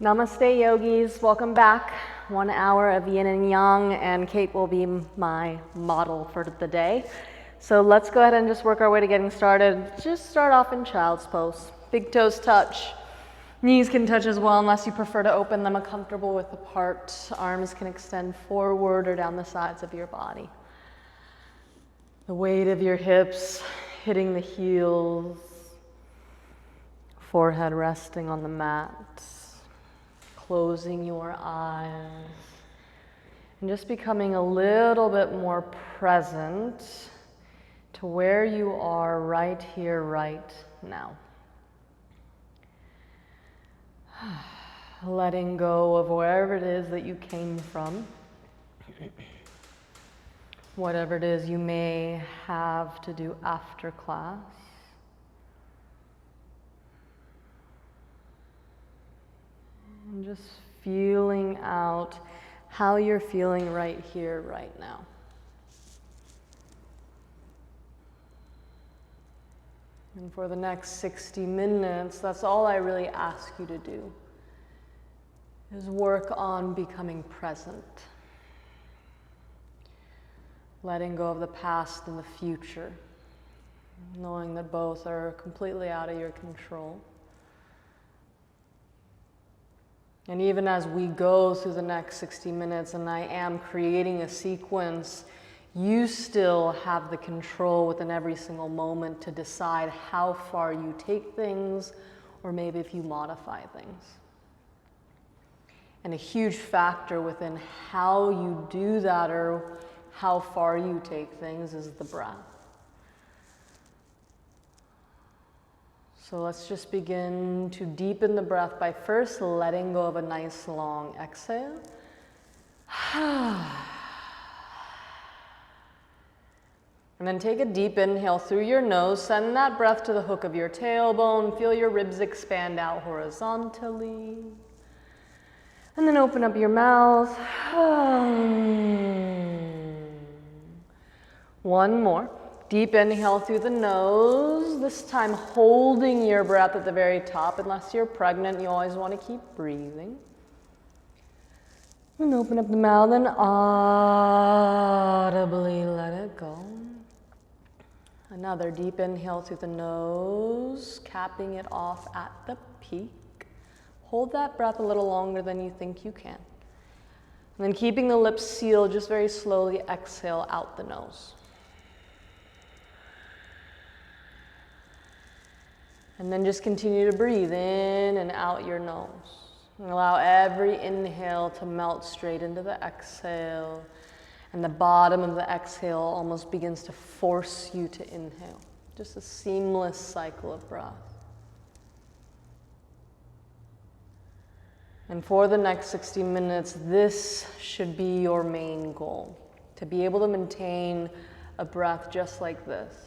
Namaste yogis, welcome back. 1 hour of yin and yang, and Kate will be my model for the day. So let's go ahead and just work our way to getting started. Just start off in child's pose. Big toes touch. Knees can touch as well unless you prefer to open them comfortable width apart. Arms can extend forward or down the sides of your body. The weight of your hips hitting the heels. Forehead resting on the mat. Closing your eyes. And just becoming a little bit more present to where you are right here, right now. Letting go of wherever it is that you came from. Whatever it is you may have to do after class. And just feeling out how you're feeling right here, right now. And for the next 60 minutes, that's all I really ask you to do, is work on becoming present. Letting go of the past and the future, knowing that both are completely out of your control. And even as we go through the next 60 minutes and I am creating a sequence, you still have the control within every single moment to decide how far you take things, or maybe if you modify things. And a huge factor within how you do that or how far you take things is the breath. So let's just begin to deepen the breath by first letting go of a nice long exhale. And then take a deep inhale through your nose. Send that breath to the hook of your tailbone. Feel your ribs expand out horizontally. And then open up your mouth. One more. Deep inhale through the nose, this time holding your breath at the very top. Unless you're pregnant, you always want to keep breathing. And open up the mouth and audibly let it go. Another deep inhale through the nose, capping it off at the peak. Hold that breath a little longer than you think you can. And then keeping the lips sealed, just very slowly exhale out the nose. And then just continue to breathe in and out your nose. And allow every inhale to melt straight into the exhale. And the bottom of the exhale almost begins to force you to inhale. Just a seamless cycle of breath. And for the next 60 minutes, this should be your main goal. To be able to maintain a breath just like this.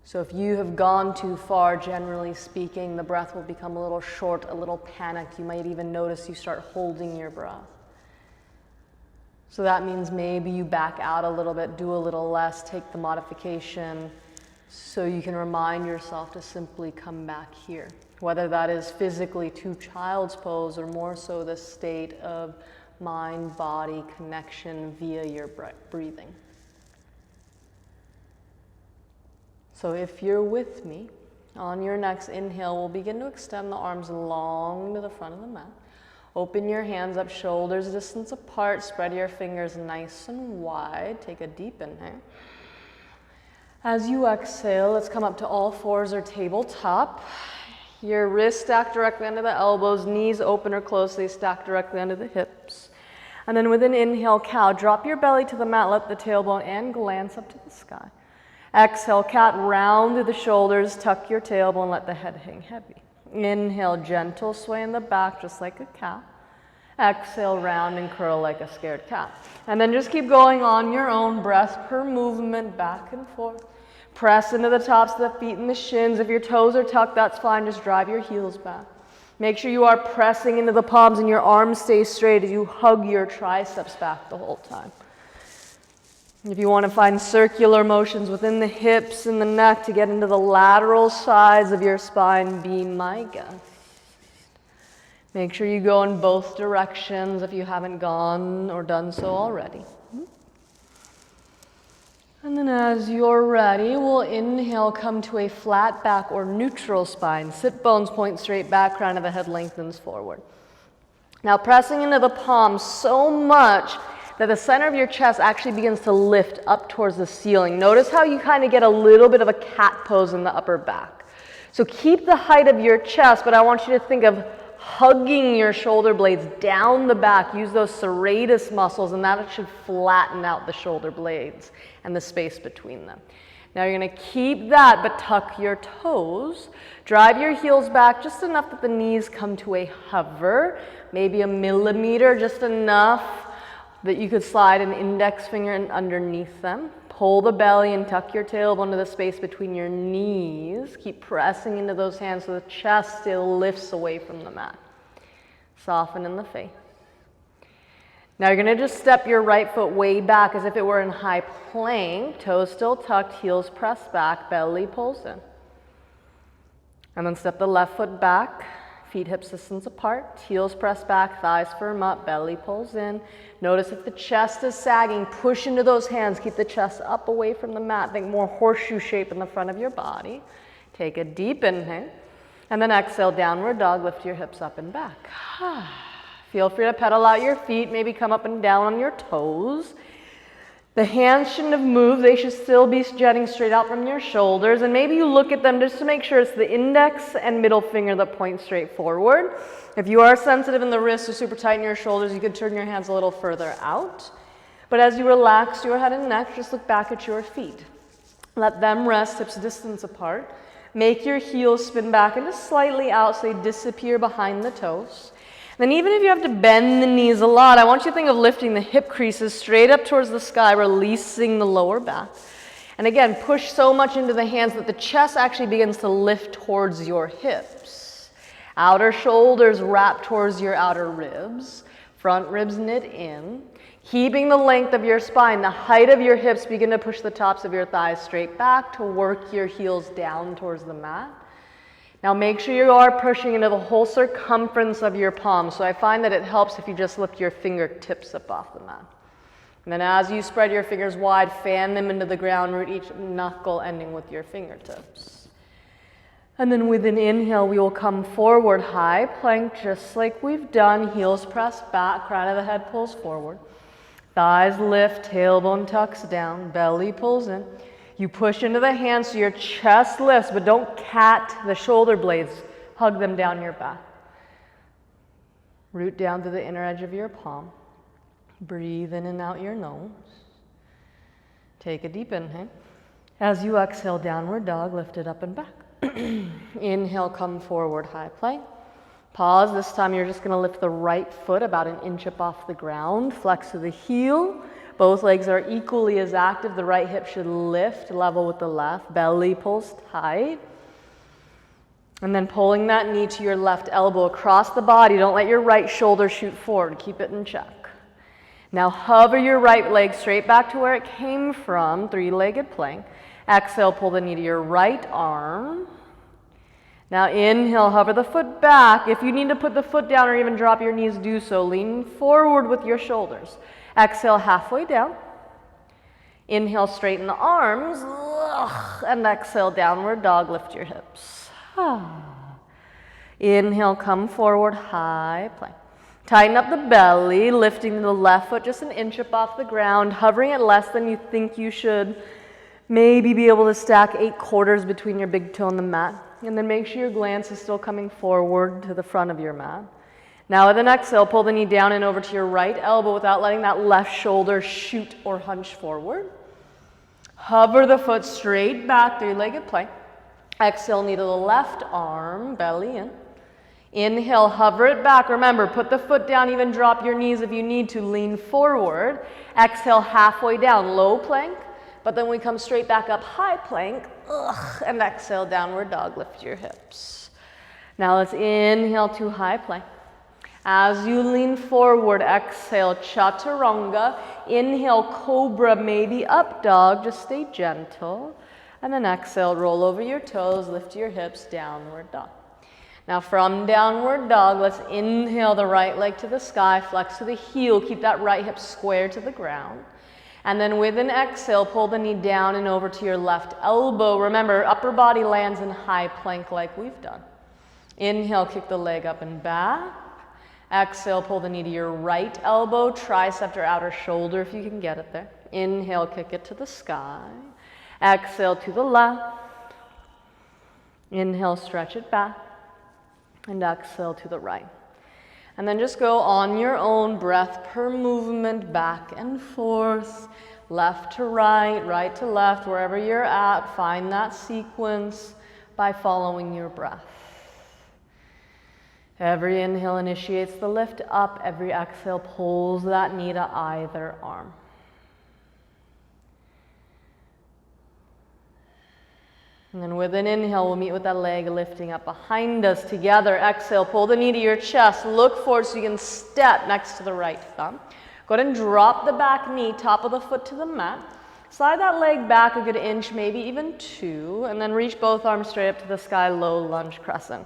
So if you have gone too far, generally speaking, the breath will become a little short, a little panicked. You might even notice you start holding your breath. So that means maybe you back out a little bit, do a little less, take the modification, so you can remind yourself to simply come back here. Whether that is physically to child's pose or more so the state of mind-body connection via your breathing. So if you're with me, on your next inhale, we'll begin to extend the arms long to the front of the mat. Open your hands up, shoulders distance apart. Spread your fingers nice and wide. Take a deep inhale. As you exhale, let's come up to all fours or tabletop. Your wrists stacked directly under the elbows, knees open or closely stacked directly under the hips. And then with an inhale, cow. Drop your belly to the mat, let the tailbone and glance up to the sky. Exhale, cat, round through the shoulders, tuck your tailbone, let the head hang heavy. Inhale, gentle sway in the back, just like a cow. Exhale, round and curl like a scared cat. And then just keep going on your own, breath per movement, back and forth. Press into the tops of the feet and the shins. If your toes are tucked, that's fine, just drive your heels back. Make sure you are pressing into the palms and your arms stay straight as you hug your triceps back the whole time. If you want to find circular motions within the hips and the neck to get into the lateral sides of your spine, be my guest. Make sure you go in both directions if you haven't gone or done so already. And then as you're ready, we'll inhale, come to a flat back or neutral spine. Sit bones point straight back, crown of the head lengthens forward. Now pressing into the palms so much that the center of your chest actually begins to lift up towards the ceiling. Notice how you kind of get a little bit of a cat pose in the upper back. So keep the height of your chest, but I want you to think of hugging your shoulder blades down the back. Use those serratus muscles, and that should flatten out the shoulder blades and the space between them. Now you're going to keep that, but tuck your toes. Drive your heels back just enough that the knees come to a hover, maybe a millimeter, just enough that you could slide an index finger in underneath them. Pull the belly and tuck your tailbone to the space between your knees. Keep pressing into those hands so the chest still lifts away from the mat. Soften in the face. Now you're going to just step your right foot way back as if it were in high plank. Toes still tucked, heels pressed back, belly pulls in. And then step the left foot back. Feet hips distance apart, heels press back, thighs firm up, belly pulls in. Notice if the chest is sagging, push into those hands, keep the chest up away from the mat. Think more horseshoe shape in the front of your body. Take a deep inhale, and then exhale, downward dog, lift your hips up and back. Feel free to pedal out your feet, maybe come up and down on your toes. The hands shouldn't have moved, they should still be jutting straight out from your shoulders, and maybe you look at them just to make sure it's the index and middle finger that point straight forward. If you are sensitive and the wrists are super tight in your shoulders, you could turn your hands a little further out. But as you relax your head and neck, just look back at your feet. Let them rest, hips distance apart. Make your heels spin back and just slightly out so they disappear behind the toes. Then even if you have to bend the knees a lot, I want you to think of lifting the hip creases straight up towards the sky, releasing the lower back. And again, push so much into the hands that the chest actually begins to lift towards your hips. Outer shoulders wrap towards your outer ribs. Front ribs knit in. Keeping the length of your spine, the height of your hips, begin to push the tops of your thighs straight back to work your heels down towards the mat. Now make sure you are pushing into the whole circumference of your palms. So I find that it helps if you just lift your fingertips up off the mat. And then as you spread your fingers wide, fan them into the ground, root each knuckle ending with your fingertips. And then with an inhale, we will come forward, high plank, just like we've done. Heels pressed back, crown of the head pulls forward. Thighs lift, tailbone tucks down, belly pulls in. You push into the hands so your chest lifts, but don't cat the shoulder blades. Hug them down your back. Root down to the inner edge of your palm. Breathe in and out your nose. Take a deep inhale. As you exhale, downward dog, lift it up and back. Inhale, come forward, high plank. Pause. This time you're just going to lift the right foot about an inch up off the ground. Flex to the heel. Both legs are equally as active. The right hip should lift, level with the left. Belly pulls tight. And then pulling that knee to your left elbow across the body. Don't let your right shoulder shoot forward. Keep it in check. Now hover your right leg straight back to where it came from, three-legged plank. Exhale, pull the knee to your right arm. Now inhale, hover the foot back. If you need to put the foot down or even drop your knees, do so. Lean forward with your shoulders. Exhale, halfway down. Inhale, straighten the arms. And exhale, downward dog, lift your hips. Inhale, come forward, high plank. Tighten up the belly, lifting the left foot just an inch up off the ground, hovering at less than you think you should. Maybe be able to stack 8/4 between your big toe and the mat. And then make sure your glance is still coming forward to the front of your mat. Now with an exhale, pull the knee down and over to your right elbow without letting that left shoulder shoot or hunch forward. Hover the foot straight back, three-legged plank. Exhale, knee to the left arm, belly in. Inhale, hover it back. Remember, put the foot down, even drop your knees if you need to. Lean forward. Exhale, halfway down, low plank. But then we come straight back up, high plank. And exhale, downward dog, lift your hips. Now let's inhale to high plank. As you lean forward, exhale, chaturanga. Inhale, cobra, maybe up dog. Just stay gentle. And then exhale, roll over your toes, lift your hips, downward dog. Now from downward dog, let's inhale the right leg to the sky, flex to the heel, keep that right hip square to the ground. And then with an exhale, pull the knee down and over to your left elbow. Remember, upper body lands in high plank like we've done. Inhale, kick the leg up and back. Exhale, pull the knee to your right elbow, tricep or outer shoulder if you can get it there. Inhale, kick it to the sky. Exhale to the left. Inhale, stretch it back. And exhale to the right. And then just go on your own breath per movement, back and forth, left to right, right to left, wherever you're at, find that sequence by following your breath. Every inhale initiates the lift up, every exhale pulls that knee to either arm. And then with an inhale, we'll meet with that leg lifting up behind us together. Exhale, pull the knee to your chest. Look forward so you can step next to the right thumb. Go ahead and drop the back knee, top of the foot to the mat. Slide that leg back a good inch, maybe even 2, and then reach both arms straight up to the sky, low lunge crescent.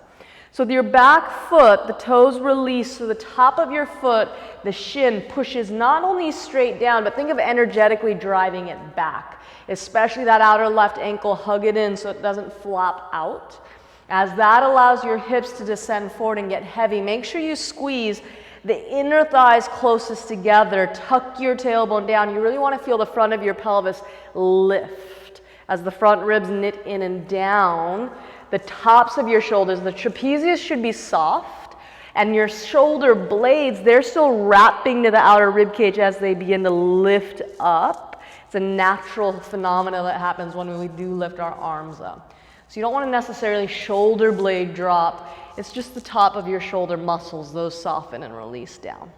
So with your back foot, the toes release, so the top of your foot, the shin pushes not only straight down, but think of energetically driving it back. Especially that outer left ankle, hug it in so it doesn't flop out. As that allows your hips to descend forward and get heavy, make sure you squeeze the inner thighs closest together. Tuck your tailbone down. You really want to feel the front of your pelvis lift as the front ribs knit in and down. The tops of your shoulders, the trapezius should be soft, and your shoulder blades, they're still wrapping to the outer rib cage as they begin to lift up. It's a natural phenomena that happens when we do lift our arms up. So you don't want to necessarily shoulder blade drop. It's just the top of your shoulder muscles, those soften and release down.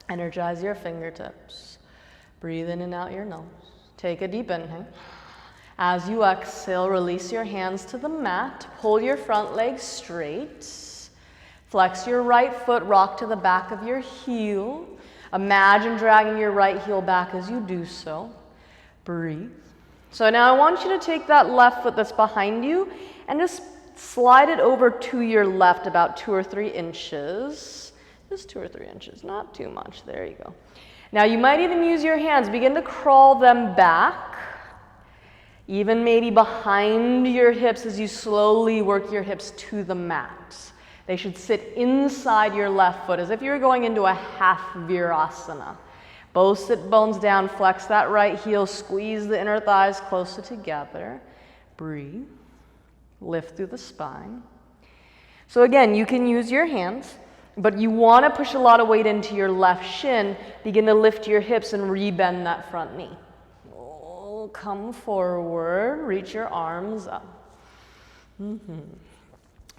Energize your fingertips. Breathe in and out your nose. Take a deep inhale. As you exhale, release your hands to the mat. Pull your front leg straight. Flex your right foot, rock to the back of your heel. Imagine dragging your right heel back as you do so. Breathe. So now I want you to take that left foot that's behind you and just slide it over to your left about 2 or 3 inches. Just 2 or 3 inches, not too much. There you go. Now you might even use your hands. Begin to crawl them back, even maybe behind your hips as you slowly work your hips to the mat. They should sit inside your left foot as if you were going into a half virasana. Both sit bones down, flex that right heel, squeeze the inner thighs closer together. Breathe. Lift through the spine. So again, you can use your hands, but you want to push a lot of weight into your left shin. Begin to lift your hips and rebend that front knee. Oh, come forward, reach your arms up.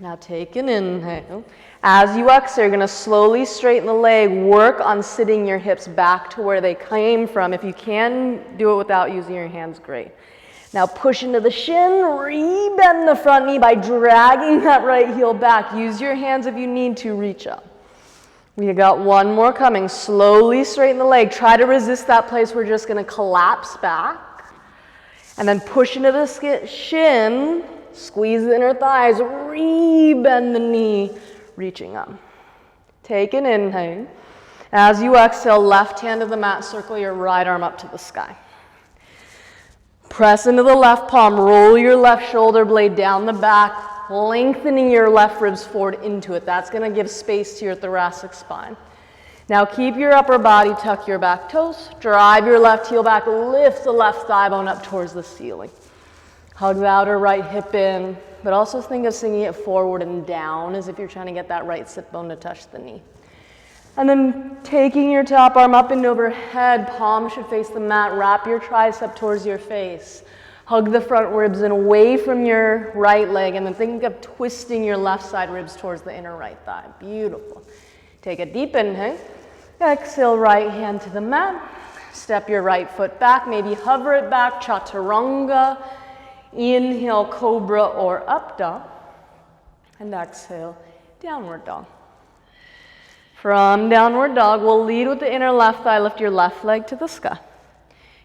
Now take an inhale. As you exhale, you're going to slowly straighten the leg. Work on sitting your hips back to where they came from. If you can do it without using your hands, great. Now push into the shin, rebend the front knee by dragging that right heel back. Use your hands if you need to, reach up. We got one more coming. Slowly straighten the leg. Try to resist that place. We're just going to collapse back. And then push into the shin. Squeeze the inner thighs, rebend the knee, reaching up. Take an inhale. As you exhale, left hand to the mat, circle your right arm up to the sky. Press into the left palm, roll your left shoulder blade down the back, lengthening your left ribs forward into it. That's going to give space to your thoracic spine. Now keep your upper body, tuck your back toes, drive your left heel back, lift the left thigh bone up towards the ceiling. Hug the outer right hip in, but also think of singing it forward and down as if you're trying to get that right sit bone to touch the knee. And then taking your top arm up and overhead, palm should face the mat, wrap your tricep towards your face. Hug the front ribs in away from your right leg, and then think of twisting your left side ribs towards the inner right thigh. Beautiful. Take a deep inhale. Exhale, right hand to the mat. Step your right foot back, maybe hover it back, chaturanga. Inhale, cobra or up dog, and exhale, downward dog. From downward dog, we'll lead with the inner left thigh, lift your left leg to the sky.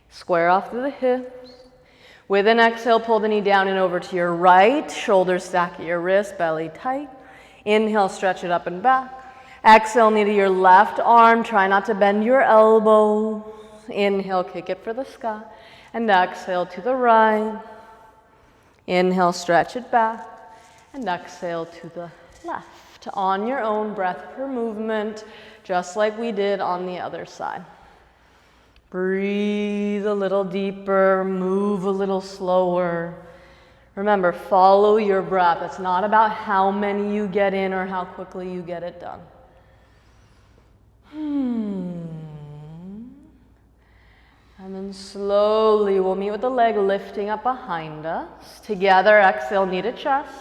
Square off through the hips. With an exhale, pull the knee down and over to your right, shoulders stack at your wrist, belly tight. Inhale, stretch it up and back. Exhale, knee to your left arm. Try not to bend your elbow. Inhale, kick it for the sky. And exhale to the right. Inhale, stretch it back. And exhale to the left. On your own, breath per movement, just like we did on the other side. Breathe a little deeper, move a little slower. Remember, follow your breath. It's not about how many you get in or how quickly you get it done. And then slowly we'll meet with the leg lifting up behind us. Together, exhale, knee to chest.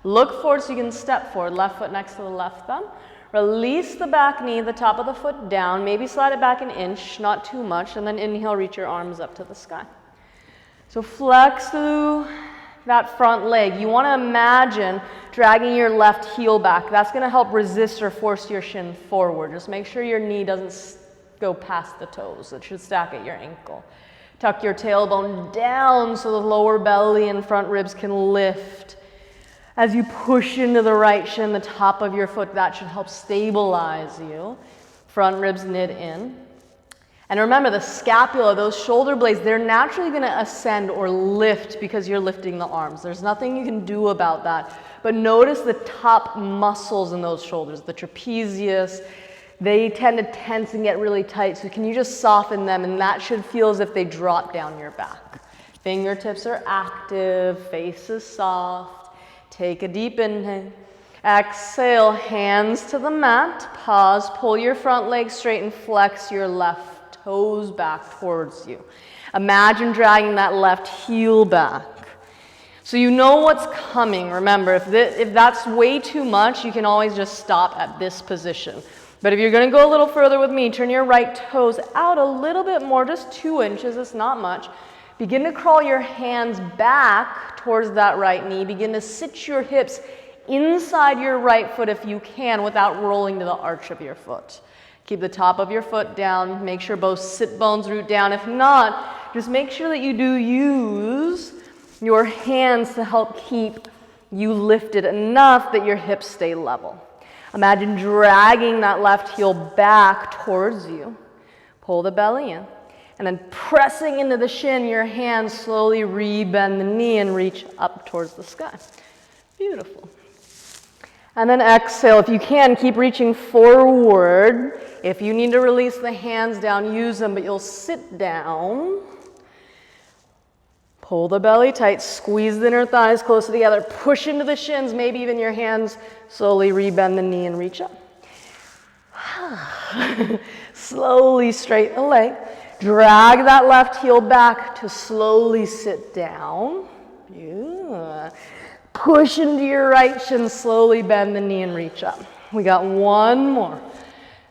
Look forward so you can step forward, left foot next to the left thumb. Release the back knee, the top of the foot down. Maybe slide it back an inch, not too much. And then inhale, reach your arms up to the sky. So flex through that front leg. You want to imagine dragging your left heel back. That's going to help resist or force your shin forward. Just make sure your knee doesn't go past the toes. It should stack at your ankle. Tuck your tailbone down so the lower belly and front ribs can lift. As you push into the right shin, the top of your foot, that should help stabilize you. Front ribs knit in. And remember, the scapula, those shoulder blades, they're naturally going to ascend or lift because you're lifting the arms. There's nothing you can do about that. But notice the top muscles in those shoulders, the trapezius, they tend to tense and get really tight. So can you just soften them? And that should feel as if they drop down your back. Fingertips are active, face is soft. Take a deep inhale. Exhale, hands to the mat. Pause, pull your front leg straight and flex your left toes back towards you. Imagine dragging that left heel back. So you know what's coming. Remember, if that's way too much, you can always just stop at this position. But if you're going to go a little further with me, turn your right toes out a little bit more, just 2 inches, it's not much. Begin to crawl your hands back towards that right knee. Begin to sit your hips inside your right foot if you can without rolling to the arch of your foot. Keep the top of your foot down. Make sure both sit bones root down. If not, just make sure that you do use your hands to help keep you lifted enough that your hips stay level. Imagine dragging that left heel back towards you. Pull the belly in. And then pressing into the shin, your hands slowly re-bend the knee and reach up towards the sky. Beautiful. And then exhale. If you can, keep reaching forward. If you need to release the hands down, use them, but you'll sit down. Pull the belly tight, squeeze the inner thighs closer together, push into the shins, maybe even your hands slowly re-bend the knee and reach up. Slowly straighten the leg. Drag that left heel back to slowly sit down. Yeah. Push into your right shin, slowly bend the knee and reach up. We got one more.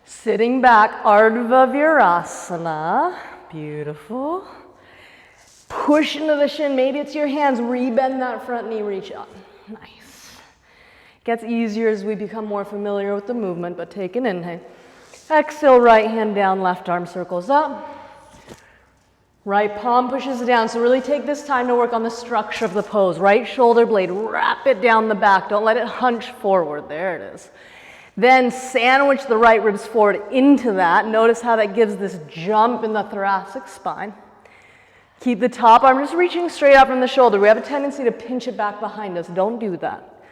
Sitting back, Ardha Virasana. Beautiful. Push into the shin, maybe it's your hands, re-bend that front knee, reach up. Nice. Gets easier as we become more familiar with the movement, but take an inhale. Exhale, right hand down, left arm circles up. Right palm pushes down, so really take this time to work on the structure of the pose. Right shoulder blade, wrap it down the back. Don't let it hunch forward. There it is. Then sandwich the right ribs forward into that. Notice how that gives this jump in the thoracic spine. Keep the top arm just reaching straight out from the shoulder. We have a tendency to pinch it back behind us. Don't do that.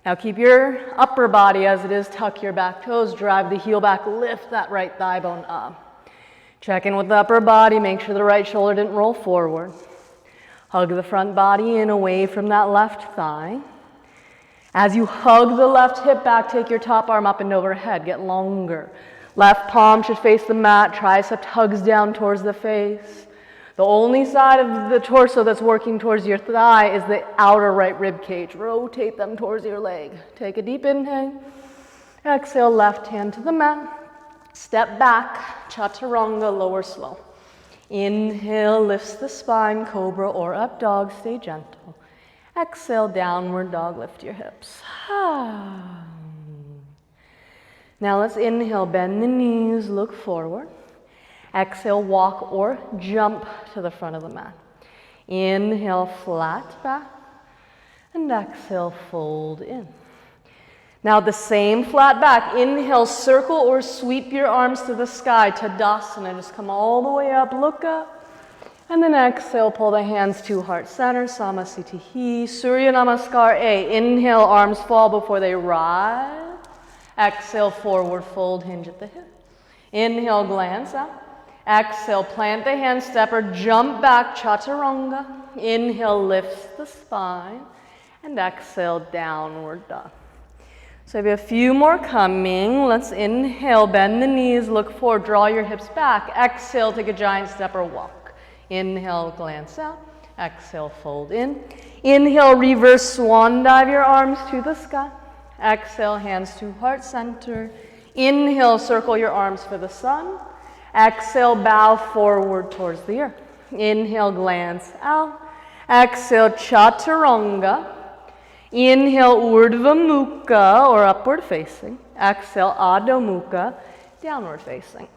Now keep your upper body as it is. Tuck your back toes. Drive the heel back. Lift that right thigh bone up. Check in with the upper body, make sure the right shoulder didn't roll forward. Hug the front body in away from that left thigh. As you hug the left hip back, take your top arm up and overhead, get longer. Left palm should face the mat, tricep tugs down towards the face. The only side of the torso that's working towards your thigh is the outer right rib cage. Rotate them towards your leg. Take a deep inhale. Exhale, left hand to the mat. Step back, chaturanga, lower slow. Inhale, lifts the spine, cobra or up dog, stay gentle. Exhale, downward dog, lift your hips. Now let's inhale, bend the knees, look forward. Exhale, walk or jump to the front of the mat. Inhale, flat back, and exhale, fold in. Now the same flat back. Inhale, circle or sweep your arms to the sky. Tadasana, just come all the way up, look up. And then exhale, pull the hands to heart center, Samasthiti, Surya Namaskar A. Inhale, arms fall before they rise. Exhale, forward fold, hinge at the hip. Inhale, glance out. Exhale, plant the hand, step or jump back, Chaturanga. Inhale, lifts the spine. And exhale, downward dog. So we have a few more coming. Let's inhale, bend the knees, look forward, draw your hips back. Exhale, take a giant step or walk. Inhale, glance out. Exhale, fold in. Inhale, reverse swan dive your arms to the sky. Exhale, hands to heart center. Inhale, circle your arms for the sun. Exhale, bow forward towards the earth. Inhale, glance out. Exhale, Chaturanga. Inhale, Urdhva Mukha or upward facing. Exhale, Adho Mukha, downward facing.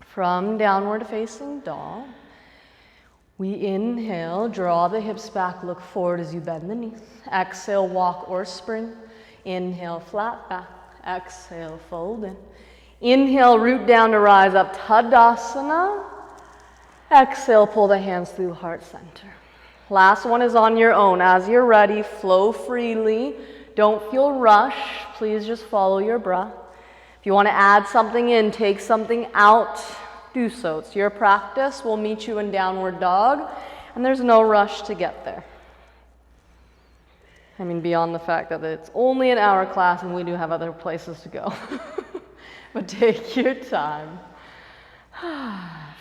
From downward facing dog, we inhale, draw the hips back, look forward as you bend the knees. Exhale, walk or spring. Inhale, flat back. Exhale, fold in. Inhale, root down to rise up, Tadasana. Exhale, pull the hands through heart center. Last one is on your own. As you're ready, flow freely. Don't feel rushed. Please just follow your breath. If you want to add something in, take something out, do so. It's your practice. We'll meet you in downward dog, and there's no rush to get there. I mean, beyond the fact that it's only an hour class and we do have other places to go. But take your time.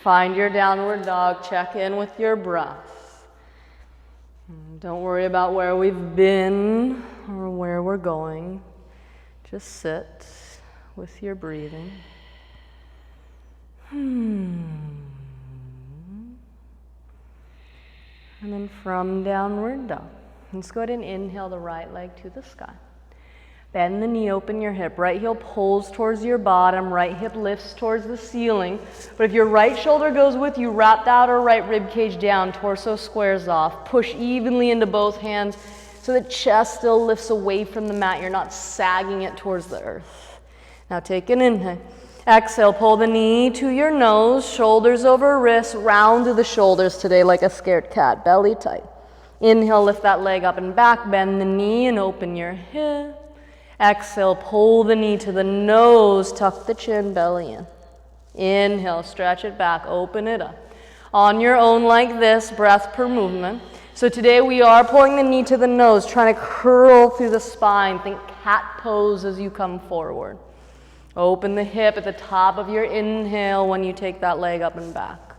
Find your downward dog. Check in with your breath. Don't worry about where we've been or where we're going. Just sit with your breathing. And then from downward dog, let's go ahead and inhale the right leg to the sky. Bend the knee, open your hip. Right heel pulls towards your bottom, right hip lifts towards the ceiling. But if your right shoulder goes with you, wrap the outer right rib cage down, torso squares off. Push evenly into both hands so the chest still lifts away from the mat. You're not sagging it towards the earth. Now take an inhale. Exhale, pull the knee to your nose, shoulders over wrists, round to the shoulders today like a scared cat, belly tight. Inhale, lift that leg up and back, bend the knee and open your hip. Exhale, pull the knee to the nose, tuck the chin, belly in. Inhale, stretch it back, open it up. On your own like this, breath per movement. So today we are pulling the knee to the nose, trying to curl through the spine. Think cat pose as you come forward. Open the hip at the top of your inhale when you take that leg up and back.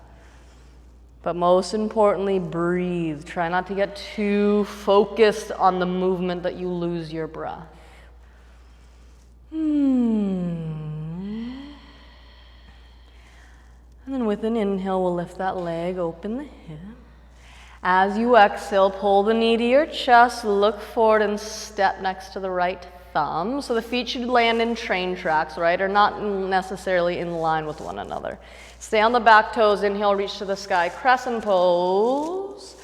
But most importantly, breathe. Try not to get too focused on the movement that you lose your breath. And then with an inhale, we'll lift that leg, open the hip. As you exhale, pull the knee to your chest, look forward and step next to the right thumb. So the feet should land in train tracks, right? Or not necessarily in line with one another. Stay on the back toes, inhale, reach to the sky, crescent pose.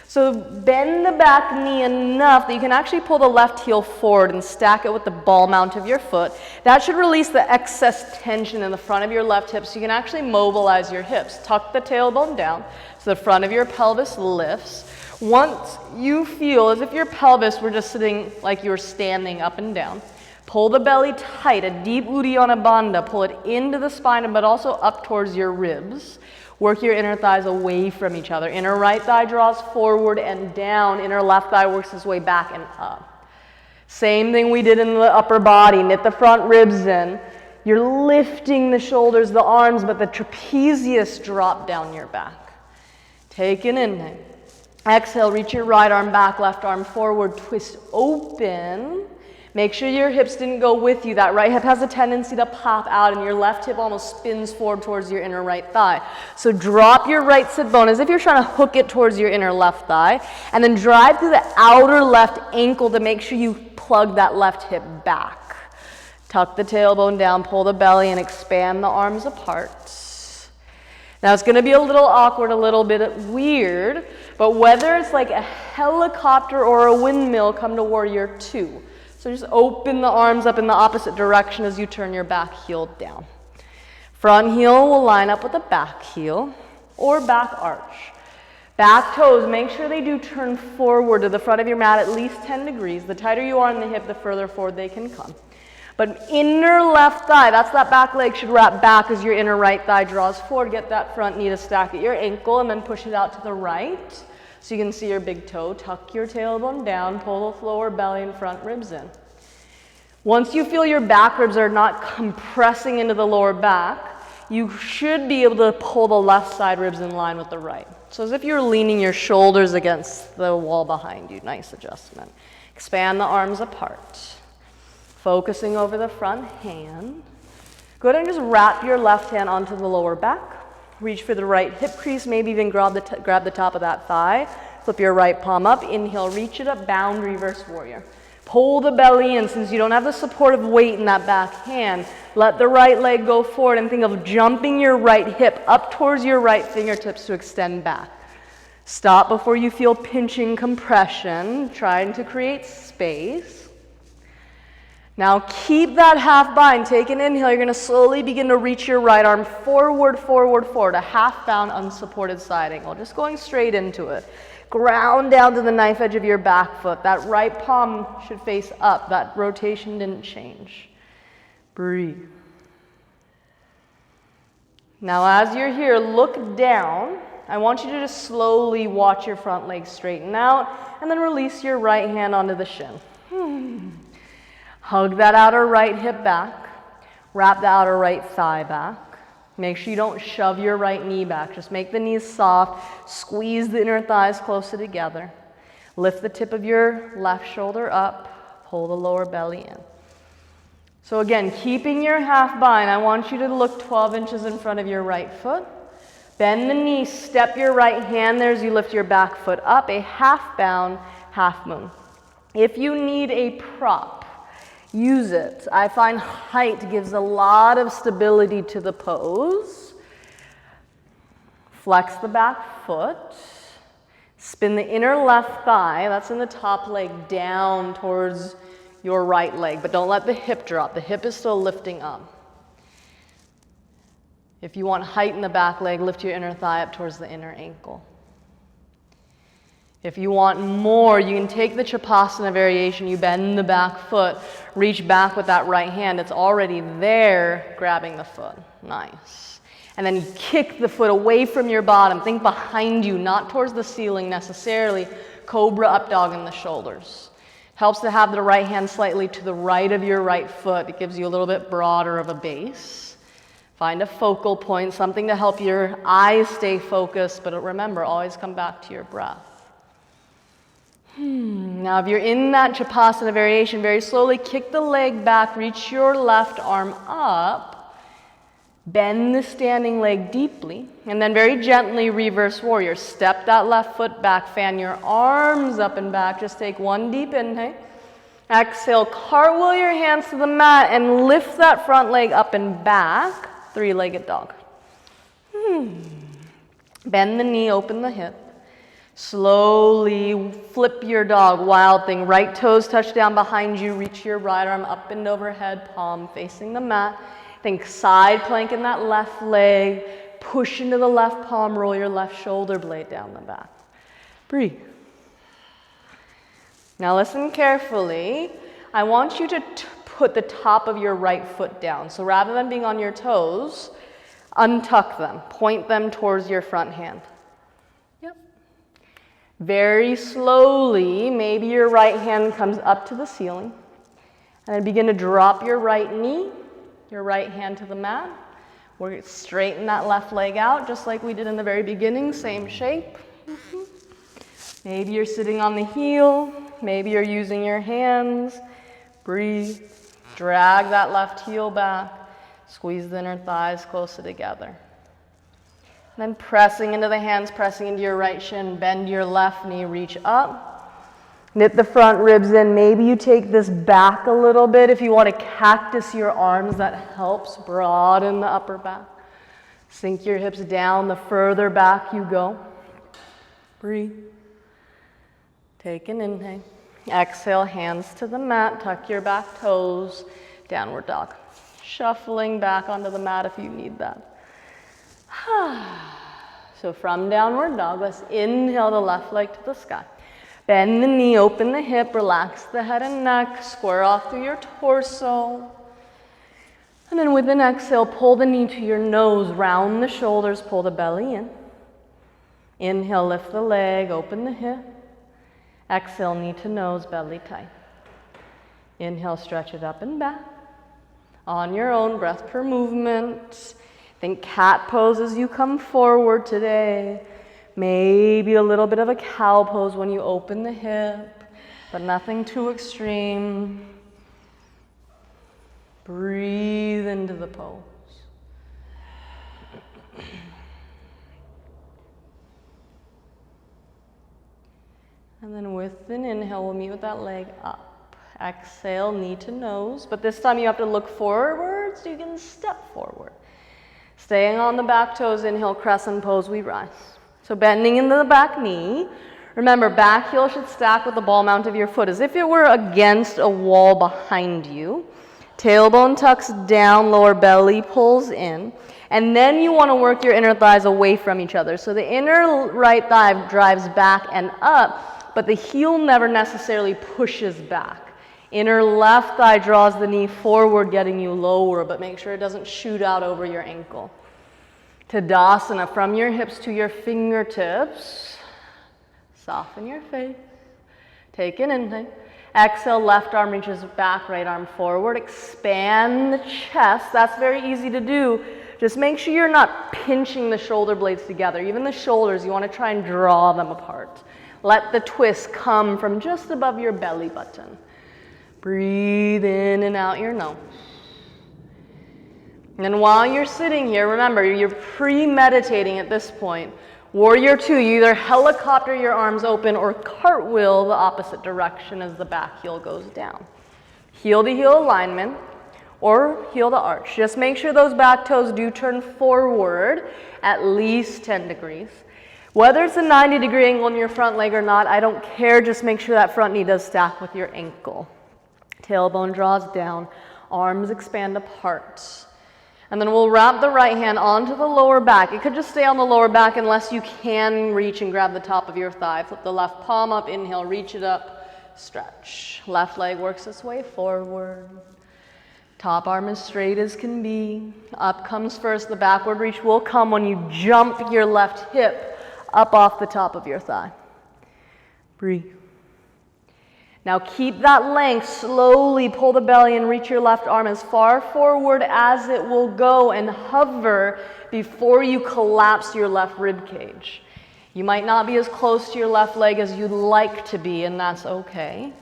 So bend the back knee enough that you can actually pull the left heel forward and stack it with the ball mount of your foot. That should release the excess tension in the front of your left hip so you can actually mobilize your hips. Tuck the tailbone down so the front of your pelvis lifts. Once you feel as if your pelvis were just sitting like you were standing up and down, pull the belly tight, a deep Uddiyana Bandha. Pull it into the spine but also up towards your ribs. Work your inner thighs away from each other. Inner right thigh draws forward and down. Inner left thigh works its way back and up. Same thing we did in the upper body. Knit the front ribs in. You're lifting the shoulders, the arms, but the trapezius drop down your back. Take an inhale. Exhale, reach your right arm back, left arm forward, twist open. Make sure your hips didn't go with you. That right hip has a tendency to pop out and your left hip almost spins forward towards your inner right thigh. So drop your right sit bone as if you're trying to hook it towards your inner left thigh and then drive through the outer left ankle to make sure you plug that left hip back. Tuck the tailbone down, pull the belly and expand the arms apart. Now it's going to be a little awkward, a little bit weird, but whether it's like a helicopter or a windmill, come to warrior two. So just open the arms up in the opposite direction as you turn your back heel down. Front heel will line up with the back heel or back arch. Back toes, make sure they do turn forward to the front of your mat at least 10 degrees. The tighter you are in the hip, the further forward they can come. But inner left thigh, that's that back leg, should wrap back as your inner right thigh draws forward. Get that front knee to stack at your ankle and then push it out to the right so you can see your big toe. Tuck your tailbone down, pull the lower belly and front ribs in. Once you feel your back ribs are not compressing into the lower back, you should be able to pull the left side ribs in line with the right. So as if you're leaning your shoulders against the wall behind you. Nice adjustment. Expand the arms apart. Focusing over the front hand. Go ahead and just wrap your left hand onto the lower back. Reach for the right hip crease, maybe even grab the top of that thigh. Flip your right palm up, inhale, reach it up, bound reverse warrior. Pull the belly in. Since you don't have the supportive weight in that back hand, let the right leg go forward and think of jumping your right hip up towards your right fingertips to extend back. Stop before you feel pinching compression, trying to create space. Now keep that half bind. Take an inhale. You're going to slowly begin to reach your right arm forward, forward, forward. A half bound unsupported side angle. Just going straight into it. Ground down to the knife edge of your back foot. That right palm should face up. That rotation didn't change. Breathe. Now as you're here, look down. I want you to just slowly watch your front leg straighten out and then release your right hand onto the shin. Hug that outer right hip back. Wrap the outer right thigh back. Make sure you don't shove your right knee back. Just make the knees soft. Squeeze the inner thighs closer together. Lift the tip of your left shoulder up. Pull the lower belly in. So again, keeping your half bind, I want you to look 12 inches in front of your right foot. Bend the knee, step your right hand there as you lift your back foot up. A half bound, half moon. If you need a prop, use it. I find height gives a lot of stability to the pose. Flex the back foot. Spin the inner left thigh, that's in the top leg, down towards your right leg. But don't let the hip drop. The hip is still lifting up. If you want height in the back leg, lift your inner thigh up towards the inner ankle. If you want more, you can take the Chapasana variation. You bend the back foot, reach back with that right hand. It's already there, grabbing the foot. Nice. And then you kick the foot away from your bottom. Think behind you, not towards the ceiling necessarily. Cobra up dog in the shoulders. Helps to have the right hand slightly to the right of your right foot. It gives you a little bit broader of a base. Find a focal point, something to help your eyes stay focused, but remember, always come back to your breath. Now if you're in that Chapasana variation, very slowly kick the leg back, reach your left arm up, bend the standing leg deeply, and then very gently reverse warrior. Step that left foot back, fan your arms up and back. Just take one deep inhale. Exhale, cartwheel your hands to the mat and lift that front leg up and back, three-legged dog. Bend the knee, open the hip. Slowly flip your dog, wild thing. Right toes touch down behind you. Reach your right arm up and overhead, palm facing the mat. Think side plank in that left leg. Push into the left palm, roll your left shoulder blade down the back. Breathe. Now listen carefully. I want you to put the top of your right foot down. So rather than being on your toes, untuck them. Point them towards your front hand. Very slowly, maybe your right hand comes up to the ceiling. And then begin to drop your right knee, your right hand to the mat. We're straighten that left leg out, just like we did in the very beginning, same shape. Maybe you're sitting on the heel. Maybe you're using your hands. Breathe. Drag that left heel back. Squeeze the inner thighs closer together. Then pressing into the hands, pressing into your right shin, bend your left knee, reach up. Knit the front ribs in. Maybe you take this back a little bit. If you want to cactus your arms, that helps broaden the upper back. Sink your hips down the further back you go. Breathe. Take an inhale. Exhale, hands to the mat, tuck your back toes, downward dog. Shuffling back onto the mat if you need that. So from downward dog, let's inhale the left leg to the sky. Bend the knee, open the hip, relax the head and neck, square off through your torso. And then with an exhale, pull the knee to your nose, round the shoulders, pull the belly in. Inhale, lift the leg, open the hip. Exhale, knee to nose, belly tight. Inhale, stretch it up and back. On your own, breath per movement. Think cat pose as you come forward today. Maybe a little bit of a cow pose when you open the hip, but nothing too extreme. Breathe into the pose. And then with an inhale, we'll meet with that leg up. Exhale, knee to nose, but this time you have to look forward so you can step forward. Staying on the back toes, inhale, crescent pose, we rise. So bending into the back knee. Remember, back heel should stack with the ball mount of your foot as if it were against a wall behind you. Tailbone tucks down, lower belly pulls in. And then you want to work your inner thighs away from each other. So the inner right thigh drives back and up, but the heel never necessarily pushes back. Inner left thigh draws the knee forward, getting you lower, but make sure it doesn't shoot out over your ankle. Tadasana, from your hips to your fingertips. Soften your face. Take an inhale. Exhale, left arm reaches back, right arm forward. Expand the chest. That's very easy to do. Just make sure you're not pinching the shoulder blades together. Even the shoulders, you want to try and draw them apart. Let the twist come from just above your belly button. Breathe in and out your nose. And then while you're sitting here, remember, you're premeditating at this point. Warrior two, you either helicopter your arms open or cartwheel the opposite direction as the back heel goes down. Heel to heel alignment or heel to arch. Just make sure those back toes do turn forward at least 10 degrees. Whether it's a 90-degree angle in your front leg or not, I don't care. Just make sure that front knee does stack with your ankle. Tailbone draws down, arms expand apart. And then we'll wrap the right hand onto the lower back. It could just stay on the lower back unless you can reach and grab the top of your thigh. Flip the left palm up, inhale, reach it up, stretch. Left leg works its way forward. Top arm as straight as can be. Up comes first. The backward reach will come when you jump your left hip up off the top of your thigh. Breathe. Now keep that length, slowly pull the belly and reach your left arm as far forward as it will go and hover before you collapse your left rib cage. You might not be as close to your left leg as you'd like to be, and that's okay.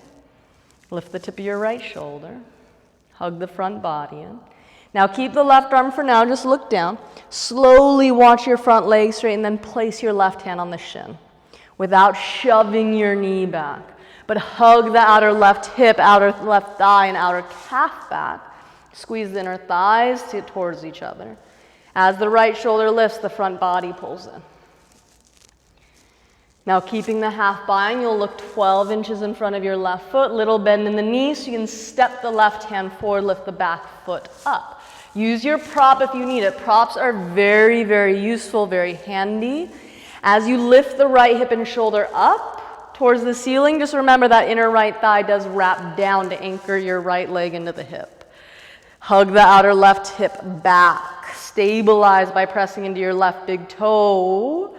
Lift the tip of your right shoulder, hug the front body in. Now keep the left arm for now, just look down. Slowly watch your front leg straight and then place your left hand on the shin without shoving your knee back. But hug the outer left hip, outer left thigh, and outer calf back. Squeeze the inner thighs towards each other. As the right shoulder lifts, the front body pulls in. Now keeping the half bind, you'll look 12 inches in front of your left foot, little bend in the knee so you can step the left hand forward, lift the back foot up. Use your prop if you need it. Props are very, very useful, very handy. As you lift the right hip and shoulder up towards the ceiling, just remember that inner right thigh does wrap down to anchor your right leg into the hip. Hug the outer left hip back. Stabilize by pressing into your left big toe.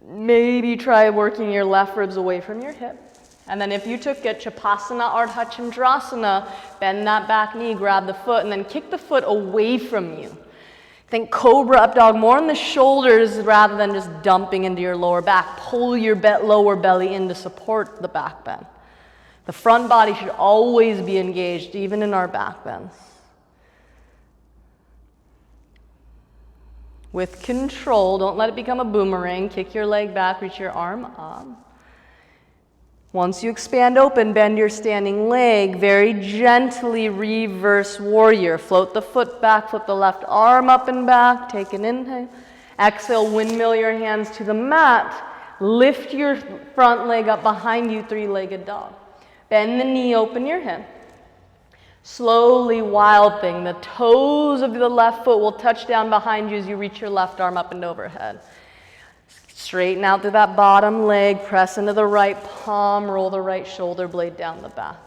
Maybe try working your left ribs away from your hip. And then if you took it, Chapasana, Ardha Chandrasana, bend that back knee, grab the foot, and then kick the foot away from you. Think cobra up dog, more on the shoulders rather than just dumping into your lower back. Pull your lower belly in to support the back bend. The front body should always be engaged, even in our back bends. With control, don't let it become a boomerang. Kick your leg back, reach your arm up. Once you expand open, bend your standing leg. Very gently reverse warrior. Float the foot back, flip the left arm up and back. Take an inhale. Exhale, windmill your hands to the mat. Lift your front leg up behind you, three-legged dog. Bend the knee, open your hip. Slowly, wild thing. The toes of the left foot will touch down behind you as you reach your left arm up and overhead. Straighten out through that bottom leg, press into the right palm, roll the right shoulder blade down the back.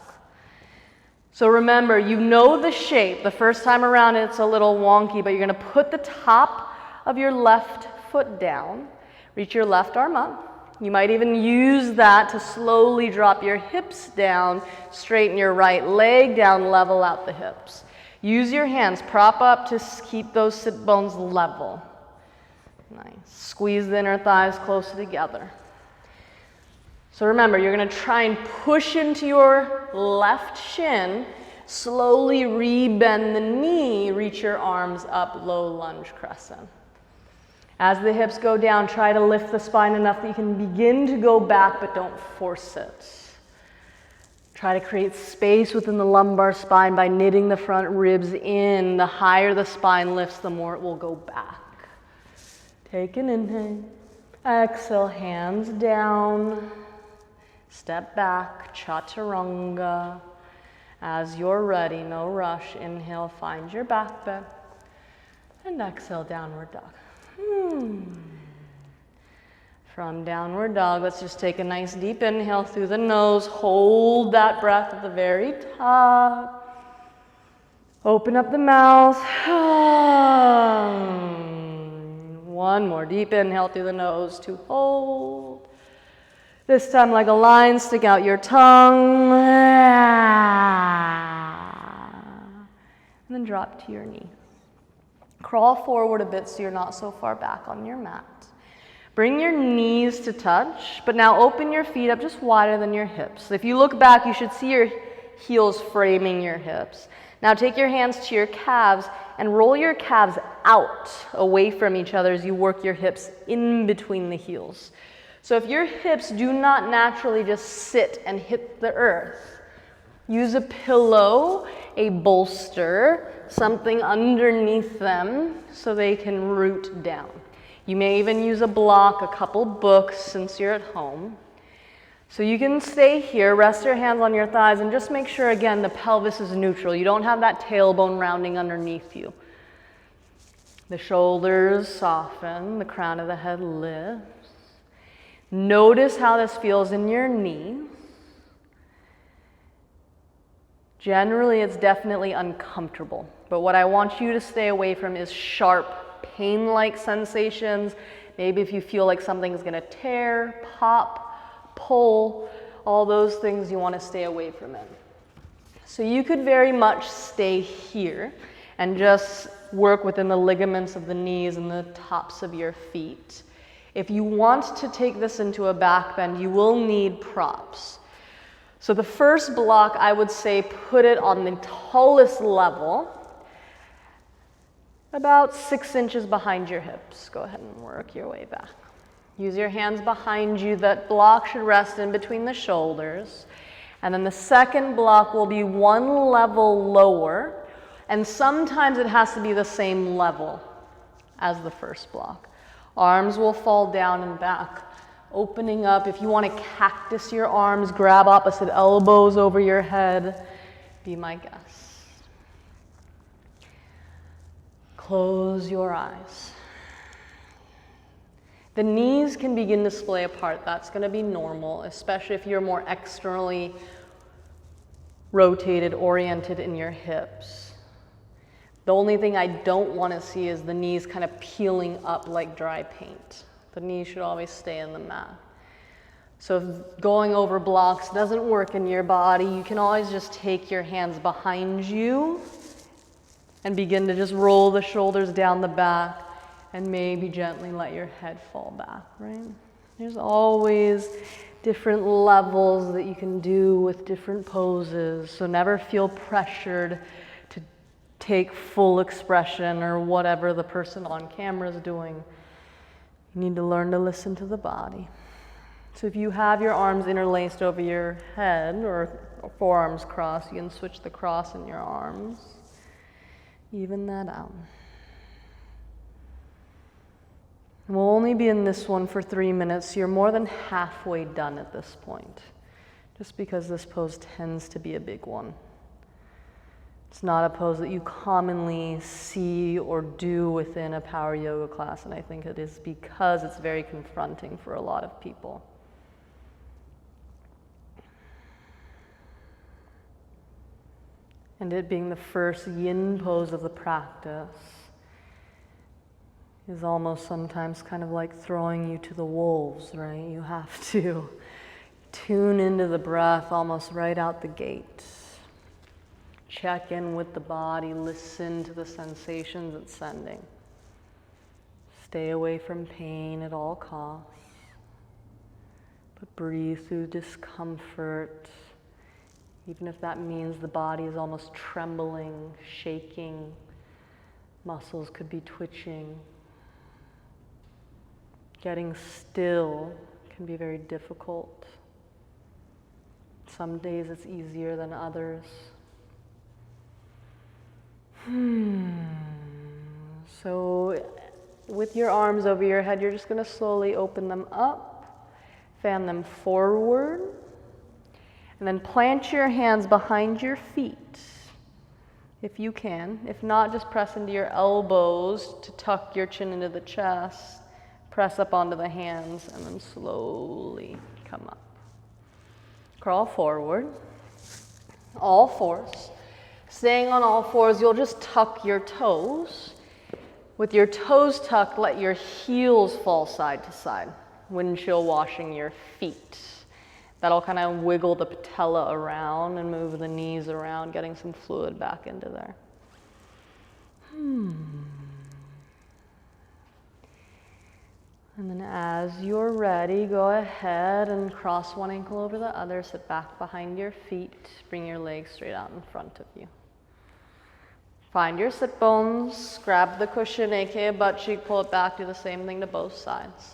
So remember, you know the shape. The first time around it's a little wonky, but you're going to put the top of your left foot down, reach your left arm up. You might even use that to slowly drop your hips down, straighten your right leg down, level out the hips. Use your hands, prop up to keep those sit bones level. Nice. Squeeze the inner thighs closer together. So remember, you're going to try and push into your left shin, slowly re-bend the knee, reach your arms up, low lunge crescent. As the hips go down, try to lift the spine enough that you can begin to go back, but don't force it. Try to create space within the lumbar spine by knitting the front ribs in. The higher the spine lifts, the more it will go back. Take an inhale. Exhale, hands down. Step back, chaturanga. As you're ready, no rush. Inhale, find your back bend. And exhale, downward dog. From downward dog, let's just take a nice deep inhale through the nose. Hold that breath at the very top. Open up the mouth. One more deep inhale through the nose to hold. This time like a line, stick out your tongue. And then drop to your knee. Crawl forward a bit so you're not so far back on your mat. Bring your knees to touch, but now open your feet up just wider than your hips. If you look back, you should see your heels framing your hips. Now take your hands to your calves and roll your calves out away from each other as you work your hips in between the heels. So if your hips do not naturally just sit and hit the earth, use a pillow, a bolster, something underneath them so they can root down. You may even use a block, a couple books since you're at home. So you can stay here, rest your hands on your thighs, and just make sure, again, the pelvis is neutral. You don't have that tailbone rounding underneath you. The shoulders soften, the crown of the head lifts. Notice how this feels in your knees. Generally, it's definitely uncomfortable, but what I want you to stay away from is sharp, pain-like sensations. Maybe if you feel like something's gonna tear, pop, pull, all those things you want to stay away from it. So you could very much stay here and just work within the ligaments of the knees and the tops of your feet. If you want to take this into a back bend, you will need props. So the first block, I would say, put it on the tallest level, about 6 inches behind your hips. Go ahead and work your way back. Use your hands behind you. That block should rest in between the shoulders. And then the second block will be one level lower, and sometimes it has to be the same level as the first block. Arms will fall down and back, opening up. If you want to cactus your arms, grab opposite elbows over your head. Be my guest. Close your eyes. The knees can begin to splay apart. That's going to be normal, especially if you're more externally rotated, oriented in your hips. The only thing I don't want to see is the knees kind of peeling up like dry paint. The knees should always stay in the mat. So if going over blocks doesn't work in your body, you can always just take your hands behind you and begin to just roll the shoulders down the back and maybe gently let your head fall back, right? There's always different levels that you can do with different poses, so never feel pressured to take full expression or whatever the person on camera is doing. You need to learn to listen to the body. So if you have your arms interlaced over your head or forearms crossed, you can switch the cross in your arms. Even that out. We'll only be in this one for 3 minutes, so you're more than halfway done at this point. just because this pose tends to be a big one. It's not a pose that you commonly see or do within a power yoga class, and I think it is because it's very confronting for a lot of people. And it being the first yin pose of the practice is almost sometimes kind of like throwing you to the wolves, right? You have to tune into the breath almost right out the gate. Check in with the body, listen to the sensations it's sending. Stay away from pain at all costs. But breathe through discomfort, even if that means the body is almost trembling, shaking, muscles could be twitching. Getting still can be very difficult. Some days it's easier than others. So with your arms over your head, you're just going to slowly open them up, fan them forward, and then plant your hands behind your feet, if you can. If not, just press into your elbows to tuck your chin into the chest, press up onto the hands, and then slowly come up. Crawl forward, all fours. Staying on all fours, you'll just tuck your toes. With your toes tucked, let your heels fall side to side, windshield washing your feet. That'll kind of wiggle the patella around and move the knees around, getting some fluid back into there. And then as you're ready, go ahead and cross one ankle over the other, sit back behind your feet, bring your legs straight out in front of you. Find your sit bones, grab the cushion, aka butt cheek, pull it back, do the same thing to both sides.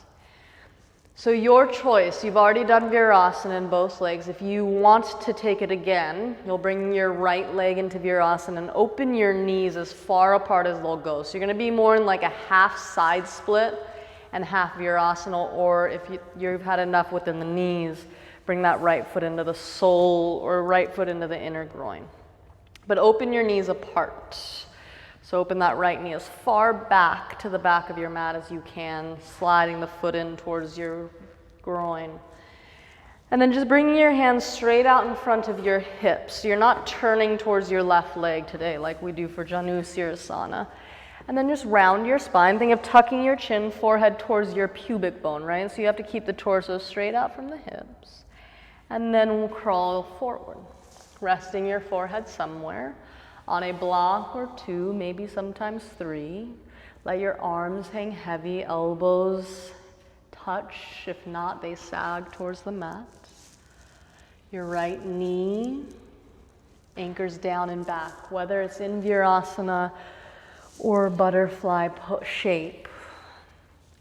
So your choice, you've already done Virasana in both legs. If you want to take it again, you'll bring your right leg into Virasana and open your knees as far apart as they'll go. So you're gonna be more in like a half side split and half Virasana, or if you've had enough within the knees, bring that right foot into the sole or right foot into the inner groin. But open your knees apart. So open that right knee as far back to the back of your mat as you can, sliding the foot in towards your groin. And then just bringing your hands straight out in front of your hips. So you're not turning towards your left leg today like we do for Janusirasana. And then just round your spine. Think of tucking your chin, forehead towards your pubic bone, right? So you have to keep the torso straight out from the hips. And then we'll crawl forward, resting your forehead somewhere on a block or two, maybe sometimes three. Let your arms hang heavy, elbows touch. If not, they sag towards the mat. Your right knee anchors down and back, whether it's in Virasana or butterfly shape.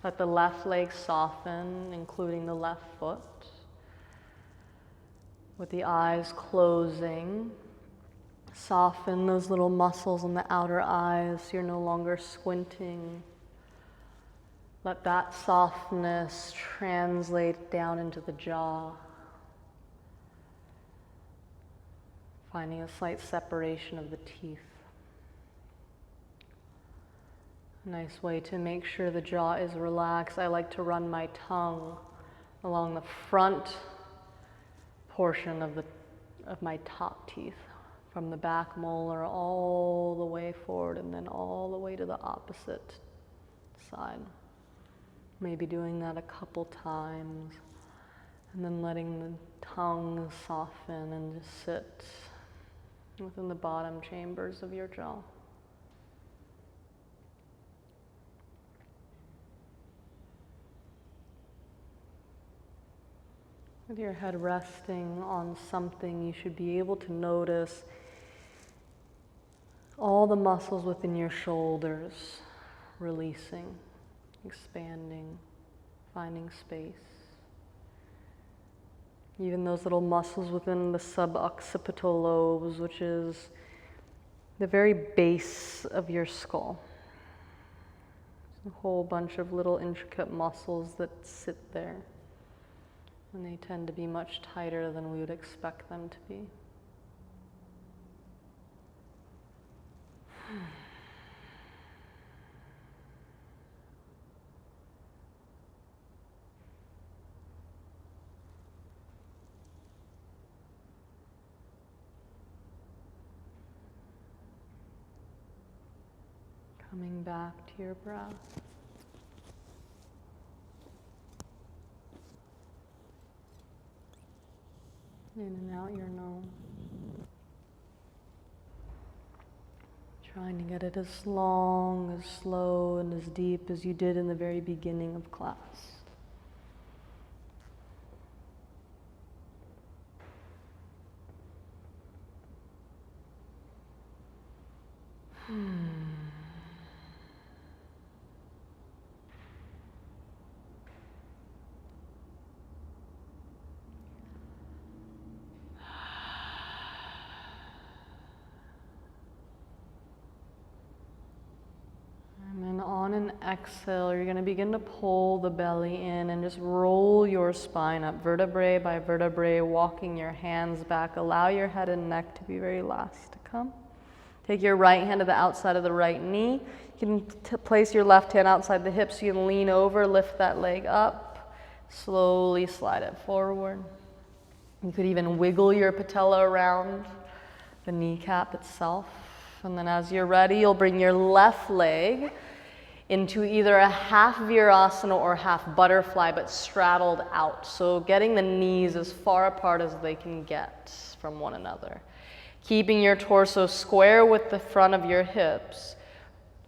Let the left leg soften, including the left foot. With the eyes closing, soften those little muscles in the outer eyes so you're no longer squinting. Let that softness translate down into the jaw, finding a slight separation of the teeth. A nice way to make sure the jaw is relaxed. I like to run my tongue along the front portion of my top teeth, from the back molar all the way forward and then all the way to the opposite side. Maybe doing that a couple times and then letting the tongue soften and just sit within the bottom chambers of your jaw. With your head resting on something, you should be able to notice all the muscles within your shoulders releasing, expanding, finding space. Even those little muscles within the suboccipital lobes, which is the very base of your skull. A whole bunch of little intricate muscles that sit there. And they tend to be much tighter than we would expect them to be. Coming back to your breath. In and out your nose. Trying to get it as long, as slow, and as deep as you did in the very beginning of class. On an exhale, you're going to begin to pull the belly in and just roll your spine up, vertebrae by vertebrae, walking your hands back. Allow your head and neck to be very last to come. Take your right hand to the outside of the right knee. You can place your left hand outside the hips so you can lean over, lift that leg up, slowly slide it forward. You could even wiggle your patella around the kneecap itself. And then as you're ready, you'll bring your left leg into either a half virasana or half butterfly, but straddled out. So getting the knees as far apart as they can get from one another. Keeping your torso square with the front of your hips.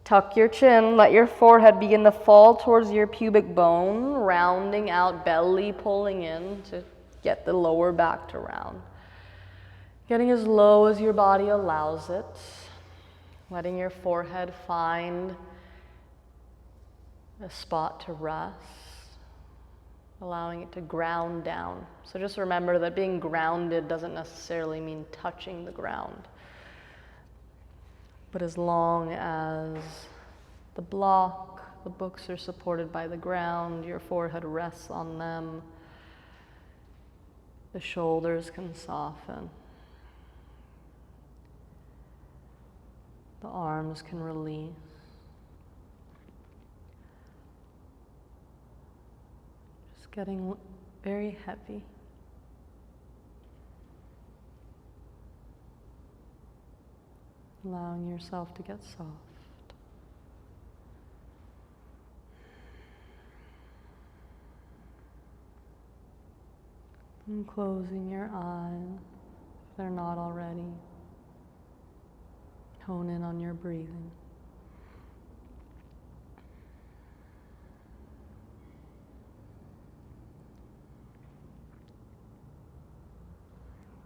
Tuck your chin, let your forehead begin to fall towards your pubic bone, rounding out, belly pulling in to get the lower back to round. Getting as low as your body allows it. Letting your forehead find a spot to rest, allowing it to ground down. So just remember that being grounded doesn't necessarily mean touching the ground. But as long as the block, the books are supported by the ground, your forehead rests on them, the shoulders can soften. The arms can release. Getting very heavy. Allowing yourself to get soft. And closing your eyes if they're not already. Hone in on your breathing.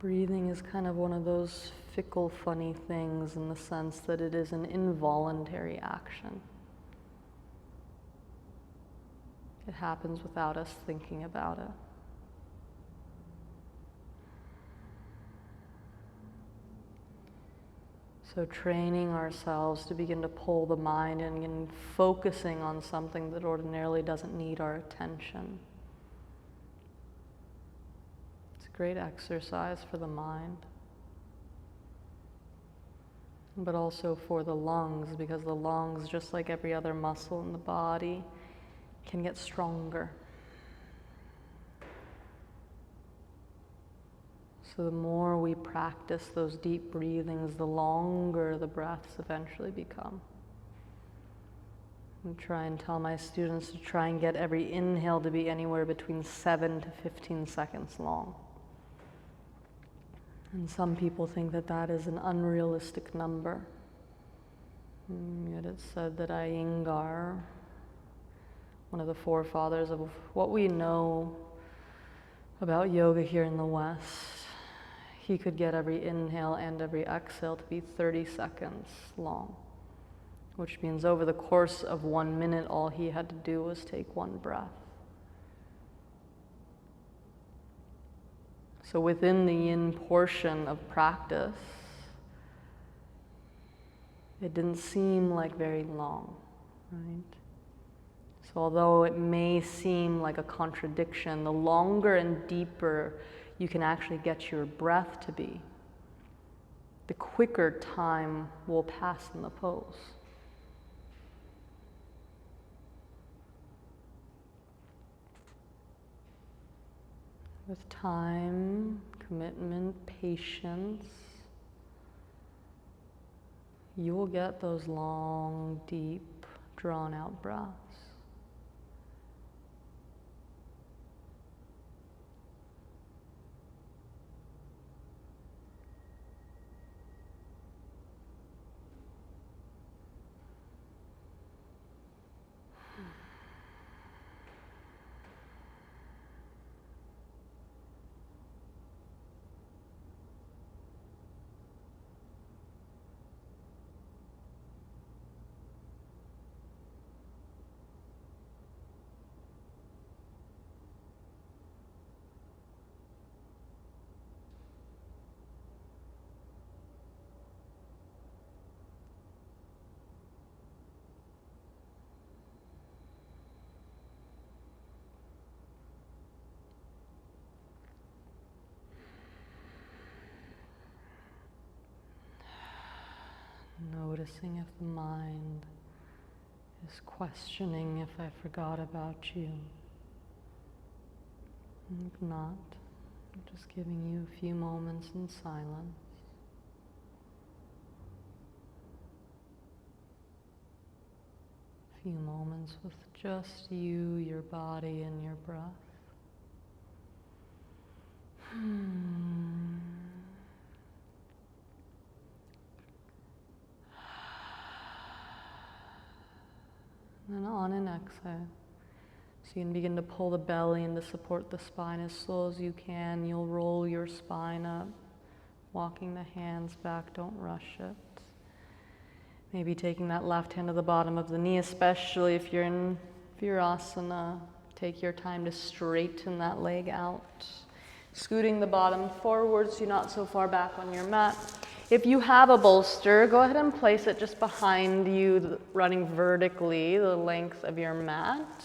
Breathing is kind of one of those fickle, funny things in the sense that it is an involuntary action. It happens without us thinking about it. So training ourselves to begin to pull the mind in and focusing on something that ordinarily doesn't need our attention. Great exercise for the mind, but also for the lungs, because the lungs, just like every other muscle in the body, can get stronger. So the more we practice those deep breathings, the longer the breaths eventually become. I try and tell my students to try and get every inhale to be anywhere between 7 to 15 seconds long. And some people think that that is an unrealistic number. Yet it's said that Iyengar, one of the forefathers of what we know about yoga here in the West, he could get every inhale and every exhale to be 30 seconds long, which means over the course of 1 minute, all he had to do was take one breath. So within the yin portion of practice, it didn't seem like very long, right? So although it may seem like a contradiction, the longer and deeper you can actually get your breath to be, the quicker time will pass in the pose. With time, commitment, patience, you will get those long, deep, drawn-out breaths. Noticing if the mind is questioning if I forgot about you. And if not, I'm just giving you a few moments in silence. A few moments with just you, your body, and your breath. And on an exhale, so you can begin to pull the belly in to support the spine as slow as you can. You'll roll your spine up, walking the hands back, don't rush it. Maybe taking that left hand to the bottom of the knee, especially if you're in Virasana. Take your time to straighten that leg out. Scooting the bottom forward so you're not so far back on your mat. If you have a bolster, go ahead and place it just behind you, running vertically the length of your mat,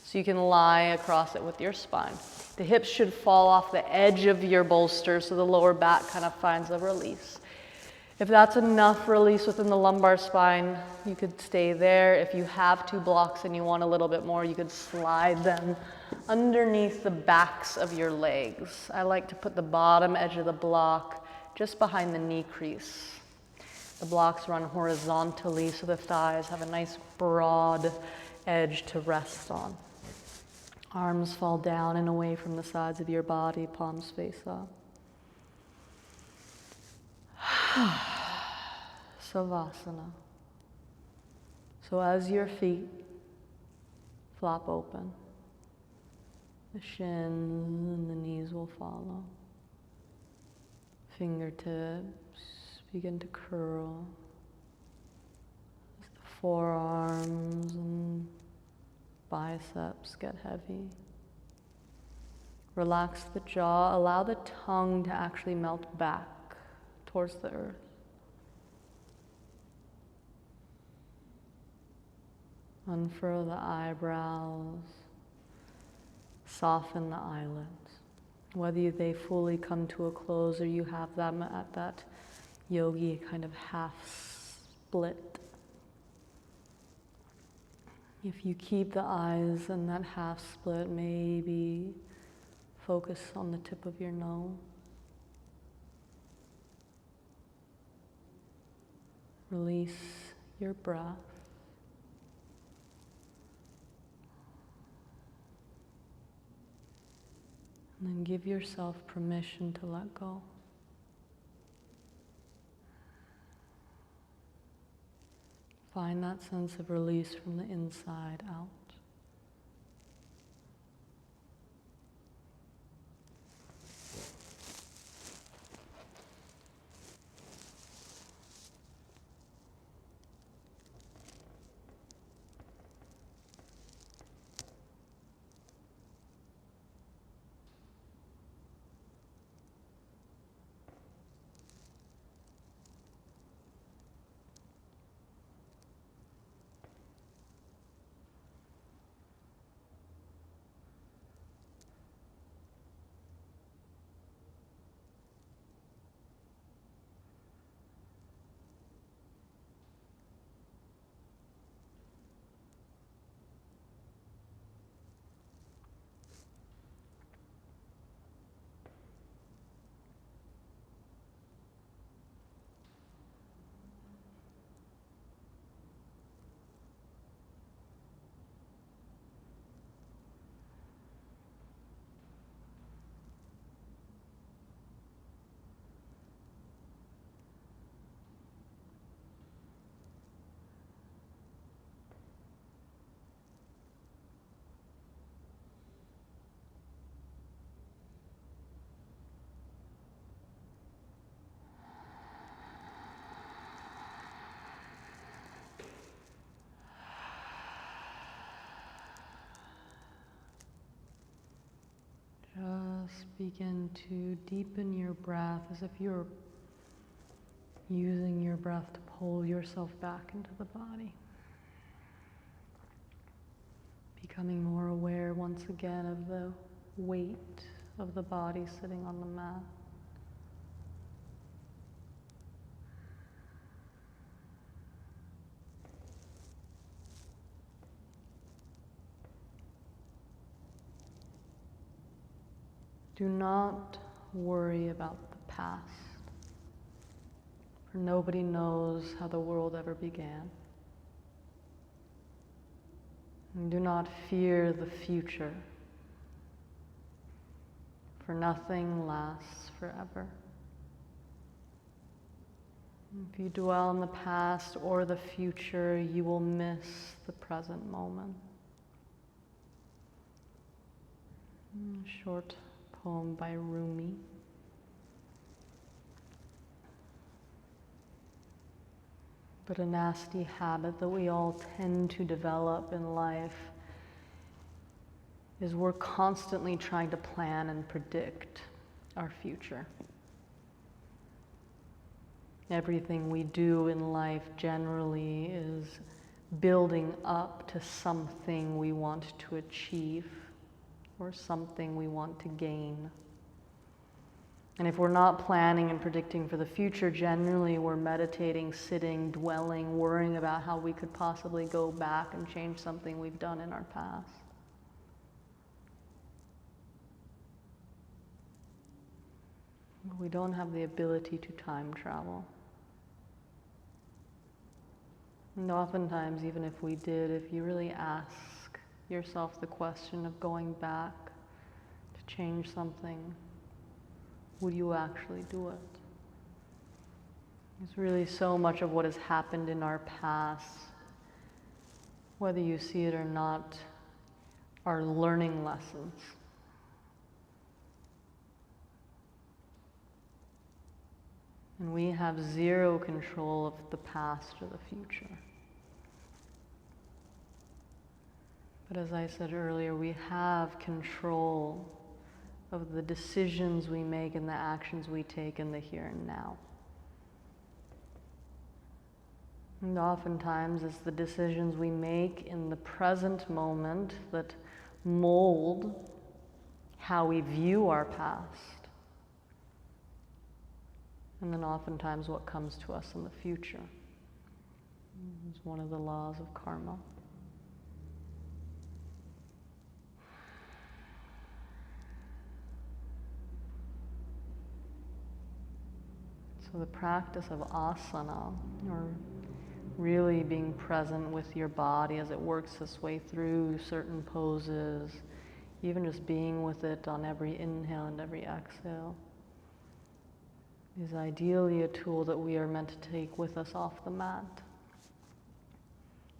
so you can lie across it with your spine. The hips should fall off the edge of your bolster so the lower back kind of finds a release. If that's enough release within the lumbar spine, you could stay there. If you have two blocks and you want a little bit more, you could slide them underneath the backs of your legs. I like to put the bottom edge of the block just behind the knee crease. The blocks run horizontally so the thighs have a nice broad edge to rest on. Arms fall down and away from the sides of your body, palms face up. Savasana. So as your feet flop open, the shins and the knees will follow. Fingertips begin to curl. As the forearms and biceps get heavy. Relax the jaw. Allow the tongue to actually melt back towards the earth. Unfurl the eyebrows. Soften the eyelids. Whether they fully come to a close or you have them at that yogi kind of half split. If you keep the eyes in that half split, maybe focus on the tip of your nose. Release your breath. And then give yourself permission to let go. Find that sense of release from the inside out. Just begin to deepen your breath as if you're using your breath to pull yourself back into the body. Becoming more aware once again of the weight of the body sitting on the mat. Do not worry about the past, for nobody knows how the world ever began. And do not fear the future, for nothing lasts forever. If you dwell in the past or the future, you will miss the present moment. A short poem by Rumi. But a nasty habit that we all tend to develop in life is we're constantly trying to plan and predict our future. Everything we do in life generally is building up to something we want to achieve or something we want to gain. And if we're not planning and predicting for the future, generally we're meditating, sitting, dwelling, worrying about how we could possibly go back and change something we've done in our past. We don't have the ability to time travel. And oftentimes, even if we did, if you really ask yourself the question of going back to change something, would you actually do it? It's really so much of what has happened in our past, whether you see it or not, are learning lessons. And we have zero control of the past or the future. But as I said earlier, we have control of the decisions we make and the actions we take in the here and now. And oftentimes it's the decisions we make in the present moment that mold how we view our past. And then oftentimes what comes to us in the future. It's one of the laws of karma. So the practice of asana, or really being present with your body as it works its way through certain poses, even just being with it on every inhale and every exhale, is ideally a tool that we are meant to take with us off the mat.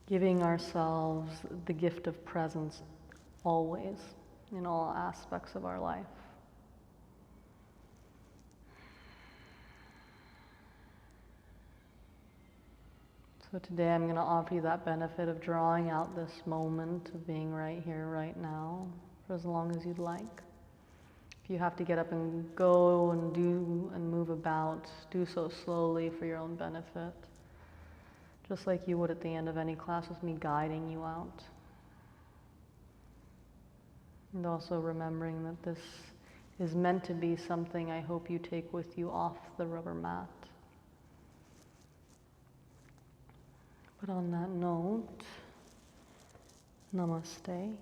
Giving ourselves the gift of presence always, in all aspects of our life. So today I'm going to offer you that benefit of drawing out this moment of being right here, right now, for as long as you'd like. If you have to get up and go and do and move about, do so slowly for your own benefit, just like you would at the end of any class with me guiding you out. And also remembering that this is meant to be something I hope you take with you off the rubber mat. But on that note, namaste.